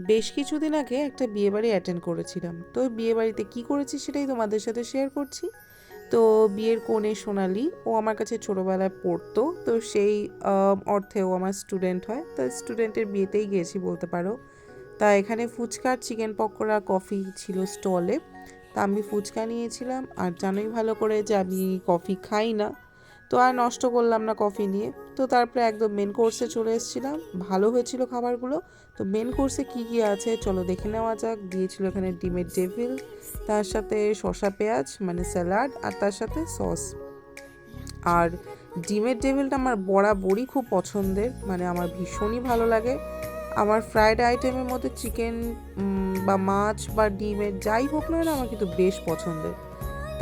বেশ কিছুদিন আগে একটা বিয়েবাড়ি অ্যাটেন্ড করেছিলাম। তো বিয়েবাড়িতে কি করেছি সেটাই তোমাদের সাথে শেয়ার করছি। তো বিয়ের কনে সোনালি, ও আমার কাছে ছোটোবেলায় পড়তো, তো সেই অর্থে ও আমার স্টুডেন্ট হয়। তো স্টুডেন্টের বিয়েতেই গিয়েছি বলতে পারো। তা এখানে ফুচকা, চিকেন পকোড়া, কফি ছিল স্টলে। তা আমি ফুচকা নিয়েছিলাম, আর জানোই ভালো করে যে আমি কফি খাই না, তো আর নষ্ট করলাম না কফি নিয়ে। তো তারপরে একদম মেন কোর্সে চলে এসেছিলাম। ভালো হয়েছিল খাবারগুলো। তো মেন কোর্সে কি কি আছে চলো দেখে নেওয়া যাক। দিয়েছিল এখানে ডিমের ডেভিল, তার সাথে শসা পেঁয়াজ মানে স্যালাড, আর তার সাথে সস। আর ডিমের ডেভিলটা আমার বরাবরই খুব পছন্দের, মানে আমার ভীষণই ভালো লাগে। আমার ফ্রাইড আইটেমের মধ্যে চিকেন বা মাছ বা ডিমের যাই হোক না কেন আমার কিন্তু বেশ পছন্দের।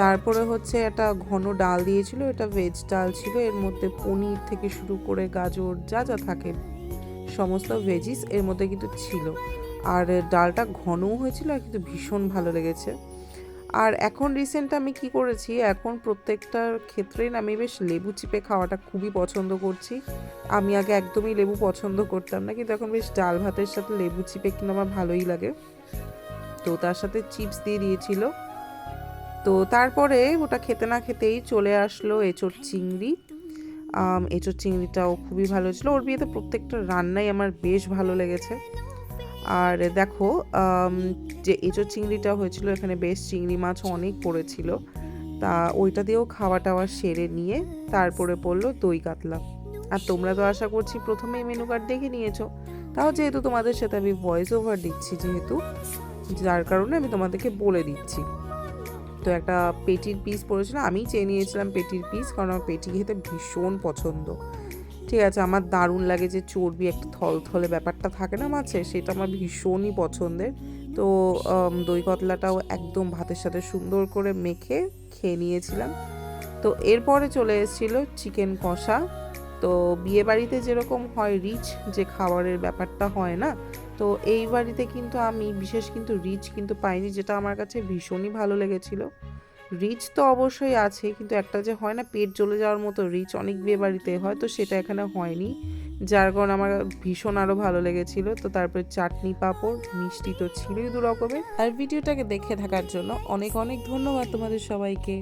তারপরে হচ্ছে একটা ঘন ডাল দিয়েছিল, এটা ভেজ ডাল ছিল। এর মধ্যে পনির থেকে শুরু করে গাজর যা যা থাকে সমস্ত ভেজিস এর মধ্যে কিন্তু ছিল। আর ডালটা ঘনও হয়েছিল, আর কিন্তু ভীষণ ভালো লেগেছে। আর এখন রিসেন্ট আমি কি করেছি, এখন প্রত্যেকটার ক্ষেত্রেই না আমি বেশ লেবু চিপে খাওয়াটা খুবই পছন্দ করছি। আমি আগে একদমই লেবু পছন্দ করতাম না, কিন্তু এখন বেশ ডাল ভাতের সাথে লেবু চিপে কিন্তু আমার ভালোই লাগে। তো তার সাথে চিপস দিয়ে দিয়েছিল। তো তারপরে ওটা খেতে না খেতেই চলে আসলো এঁচোড় চিংড়ি। এঁচোড় চিংড়িটাও খুবই ভালো ছিল। ওর বিয়েতে প্রত্যেকটা রান্নাই আমার বেশ ভালো লেগেছে। আর দেখো, যে এঁচোড় চিংড়িটা হয়েছিল এখানে বেশ চিংড়ি মাছ অনেক পড়েছিল। তা ওইটা দিয়েও খাওয়া টাওয়া সেরে নিয়ে তারপরে পড়লো দই কাতলা। আর তোমরা তো আশা করছি প্রথমেই মেনু কার্ড দেখে নিয়েছো। তাও যেহেতু তোমাদের সাথে আমি ভয়েস ওভার দিচ্ছি, যেহেতু যার কারণে আমি তোমাদেরকে বলে দিচ্ছি। তো একটা পেটির পিস পড়েছিল, আমি চেয়ে নিয়েছিলাম পেটির পিস, কারণ আমার পেটি খেতে ভীষণ পছন্দ। ঠিক আছে, আমার দারুণ লাগে যে চর্বি একটা থলথলে ব্যাপারটা থাকে না মাছে, সেটা আমার ভীষণই পছন্দের। তো দই কতলাটাও একদম ভাতের সাথে সুন্দর করে মেখে খেয়ে নিয়েছিলাম। তো এরপরে চলে এসেছিলো চিকেন কষা। তো বিয়ে বাড়িতে যেরকম হয় রিচ যে খাবারের ব্যাপারটা হয় না, তো এই বাড়িতে কিন্তু আমি বিশেষ কিন্তু রিচ কিন্তু পাইনি, যেটা আমার কাছে ভীষণই ভালো লেগেছিলো। রিচ তো অবশ্যই আছে, কিন্তু একটা যে হয় না পেট জ্বলে যাওয়ার মতো রিচ অনেক বিয়ে বাড়িতে হয়, তো সেটা এখানে হয়নি, যার কারণে আমার ভীষণ আরও ভালো লেগেছিল। তো তারপরে চাটনি পাঁপড় মিষ্টি তো ছিলই দু রকমের। আর ভিডিওটাকে দেখে থাকার জন্য অনেক অনেক ধন্যবাদ তোমাদের সবাইকে।